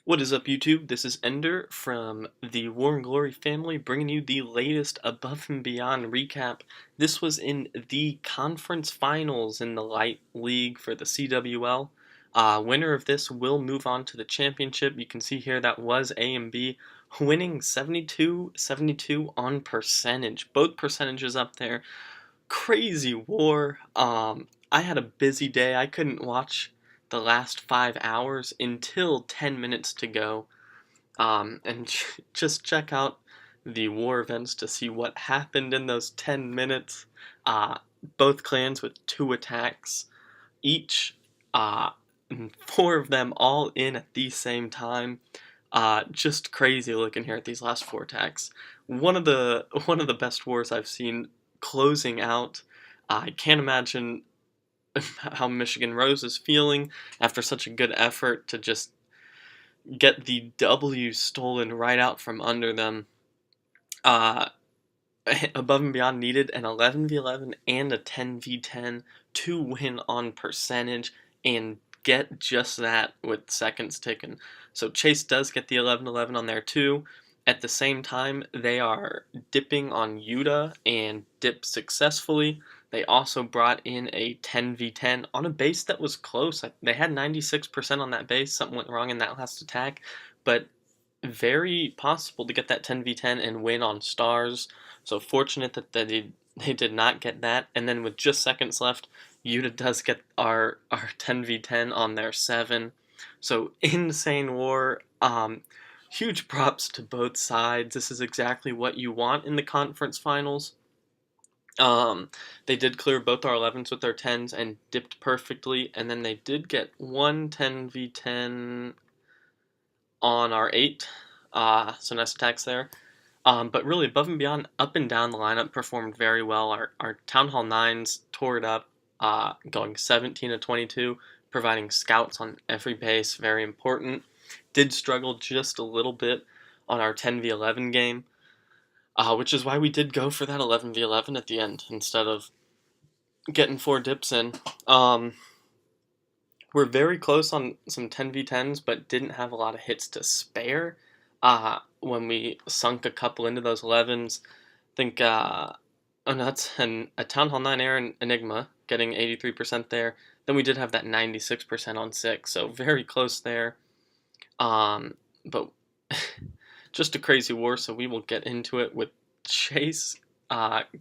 What is up, YouTube? This is Ender from the War and Glory family, bringing you the latest Above and Beyond recap. This was in the conference finals in the Light League for the CWL. Winner of this will move on to the championship. You can see here that was A and B, winning 72-72 on percentage. Both percentages up there. Crazy war. I had a busy day. I couldn't watch the last 5 hours until 10 minutes to go. And just check out the war events to see what happened in those 10 minutes. Both clans with 2 attacks each. And 4 of them all in at the same time. Just crazy looking here at these last 4 attacks. One of the best wars I've seen closing out. I can't imagine how Michigan Rose is feeling after such a good effort to just get the W stolen right out from under them. Above and Beyond needed an 11v11 and a 10v10 to win on percentage and get just that with seconds ticking. So Chase does get the 11-11 on there too. At the same time, they are dipping on Yuta and dip successfully. They also brought in a 10v10 on a base that was close. They had 96% on that base. Something went wrong in that last attack, but very possible to get that 10v10 and win on stars. So fortunate that they did not get that. And then with just seconds left, Yuta does get our 10v10 on their 7. So insane war. Huge props to both sides. This is exactly what you want in the conference finals. They did clear both our 11s with their 10s and dipped perfectly, and then they did get one 10v10 on our 8, so nice attacks there. But really, Above and Beyond, up and down the lineup performed very well. Our Town Hall 9s tore it up, going 17-22, providing scouts on every base, very important. Did struggle just a little bit on our 10v11 game, which is why we did go for that 11v11 at the end instead of getting 4 dips in. We're very close on some 10v10s, but didn't have a lot of hits to spare when we sunk a couple into those 11s. I think, oh no, that's a Town Hall 9 Air Enigma, getting 83% there. Then we did have that 96% on 6, so very close there. But just a crazy war, so we will get into it with Chase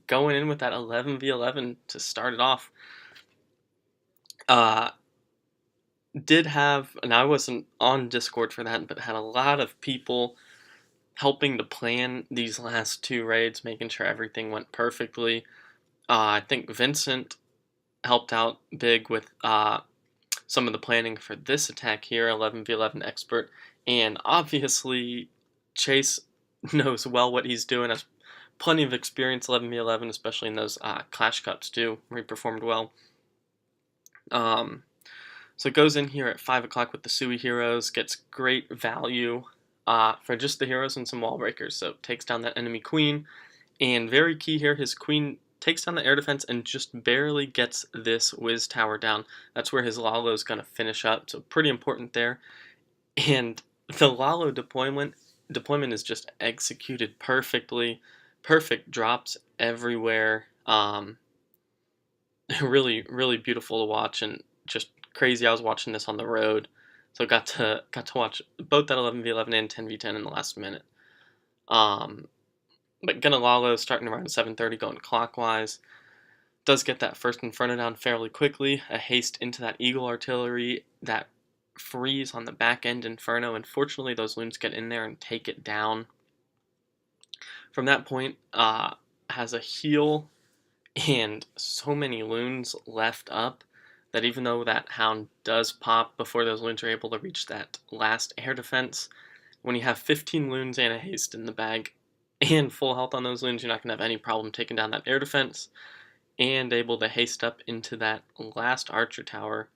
going in with that 11v11 to start it off. Did have, and I wasn't on Discord for that, but had a lot of people helping to plan these last 2 raids, making sure everything went perfectly. I think Vincent helped out big with some of the planning for this attack here, 11v11 expert, and obviously Chase knows well what he's doing, has plenty of experience 11v11, especially in those Clash Cups too, where he performed well. So it goes in here at 5 o'clock with the Sui heroes, gets great value for just the heroes and some wall breakers, so takes down that enemy queen, and very key here, his queen takes down the air defense and just barely gets this Wiz tower down. That's where his Lalo is going to finish up, so pretty important there. And the Lalo deployment is just executed perfectly. Perfect drops everywhere. Really, really beautiful to watch and just crazy. I was watching this on the road, so got to watch both that 11v11 and 10v10 in the last minute. But gonna Lalo starting around 7:30, going clockwise. Does get that first Inferno down fairly quickly. A haste into that Eagle artillery that freeze on the back end Inferno. Unfortunately, those loons get in there and take it down. From that point, has a heal and so many loons left up that even though that Hound does pop before those loons are able to reach that last air defense, when you have 15 loons and a haste in the bag and full health on those loons, you're not going to have any problem taking down that air defense and able to haste up into that last archer tower.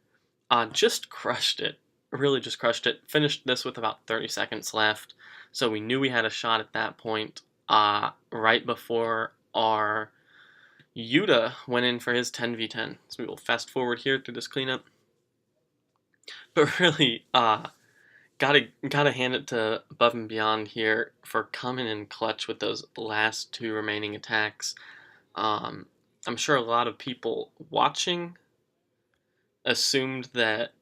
Just crushed it. Really just crushed it. Finished this with about 30 seconds left, so we knew we had a shot at that point right before our Yuta went in for his 10v10. So we will fast forward here through this cleanup. But really, got gotta hand it to Above and Beyond here for coming in clutch with those last two remaining attacks. Um, I'm sure a lot of people watching assumed that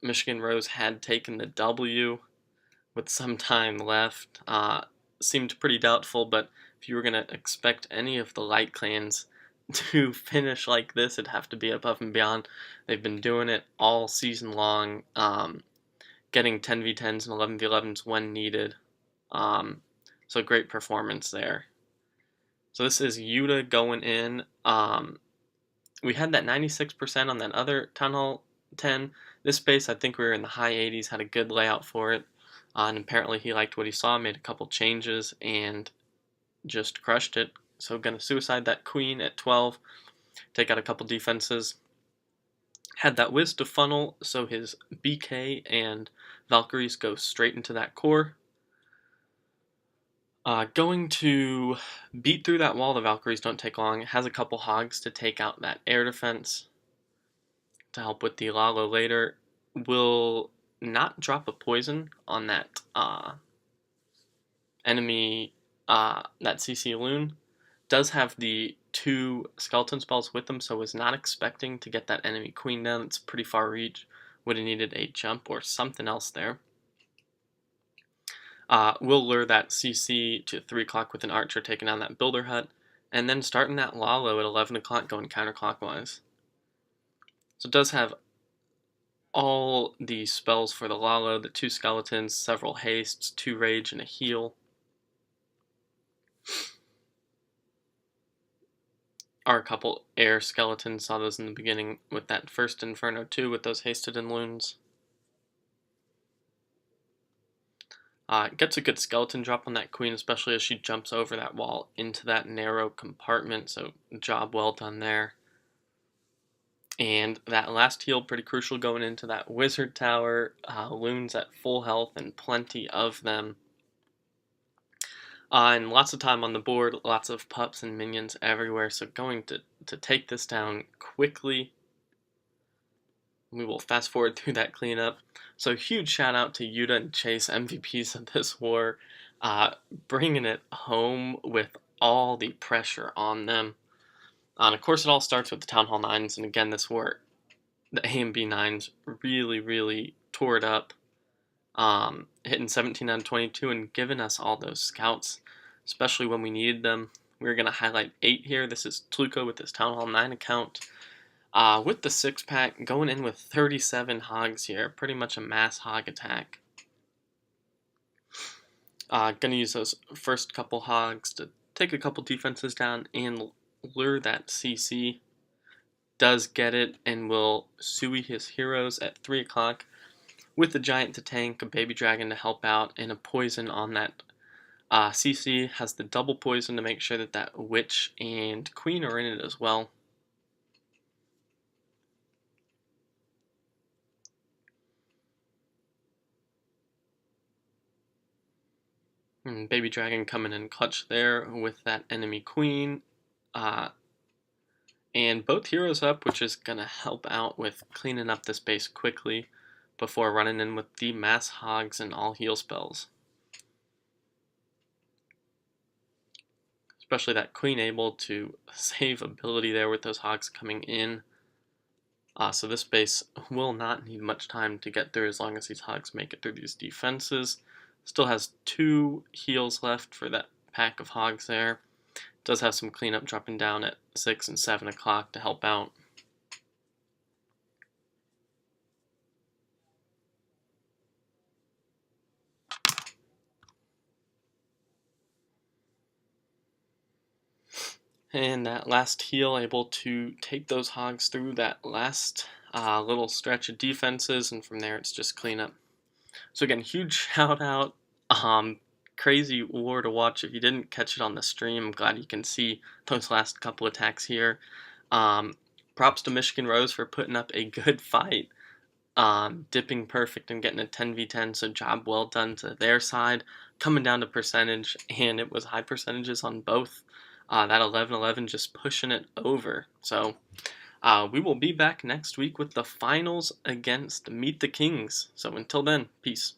Michigan Rose had taken the W with some time left. Seemed pretty doubtful, but if you were going to expect any of the Light clans to finish like this, it'd have to be Above and Beyond. They've been doing it all season long, getting 10v10s and 11v11s when needed. So great performance there. So this is Yuta going in. We had that 96% on that other Town Hall 10. This base, I think we were in the high 80s, had a good layout for it. And apparently he liked what he saw, made a couple changes, and just crushed it. So gonna suicide that queen at 12, take out a couple defenses. Had that whiz to funnel, so his BK and Valkyries go straight into that core. Going to beat through that wall, the Valkyries don't take long. It has a couple hogs to take out that air defense to help with the Lalo later. Will not drop a poison on that enemy, that CC Loon. Does have the 2 skeleton spells with them, so was not expecting to get that enemy queen down. It's pretty far reach. Would have needed a jump or something else there. We'll lure that CC to 3 o'clock with an archer taking down that builder hut, and then starting that Lalo at 11 o'clock going counterclockwise. So it does have all the spells for the Lalo, the 2 skeletons, several hastes, 2 rage, and a heal. Are a couple air skeletons, saw those in the beginning with that first Inferno 2 with those hasted and loons. Gets a good skeleton drop on that queen, especially as she jumps over that wall into that narrow compartment, so job well done there. And that last heal, pretty crucial going into that wizard tower. Loons at full health and plenty of them. And lots of time on the board, lots of pups and minions everywhere, so going to take this down quickly. We will fast forward through that cleanup. So huge shout out to Yuta and Chase, MVPs of this war, bringing it home with all the pressure on them. And of course it all starts with the Town Hall 9s, and again this war, the A and B 9s really tore it up, hitting 17 out of 22 and giving us all those scouts, especially when we needed them. We're going to highlight 8 here. This is Tluko with his Town Hall 9 account. With the 6-pack, going in with 37 hogs here, pretty much a mass hog attack. Gonna use those first couple hogs to take a couple defenses down and lure that CC. Does get it and will Sui his heroes at 3 o'clock with the giant to tank, a baby dragon to help out, and a poison on that. CC has the double poison to make sure that that witch and queen are in it as well. Baby Dragon coming in clutch there with that enemy queen. And both heroes up, which is going to help out with cleaning up this base quickly before running in with the mass hogs and all heal spells. Especially that queen able to save ability there with those hogs coming in. So this base will not need much time to get through as long as these hogs make it through these defenses. Still has 2 heals left for that pack of hogs there. Does have some cleanup dropping down at 6 and 7 o'clock to help out. And that last heal able to take those hogs through that last little stretch of defenses, and from there it's just cleanup. So again, huge shout out. Crazy war to watch. If you didn't catch it on the stream, I'm glad you can see those last couple attacks here. Props to Michigan Rose for putting up a good fight. Dipping perfect and getting a 10v10, so job well done to their side. Coming down to percentage, and it was high percentages on both. That 11-11 just pushing it over. So we will be back next week with the finals against Meet the Kings. So until then, peace.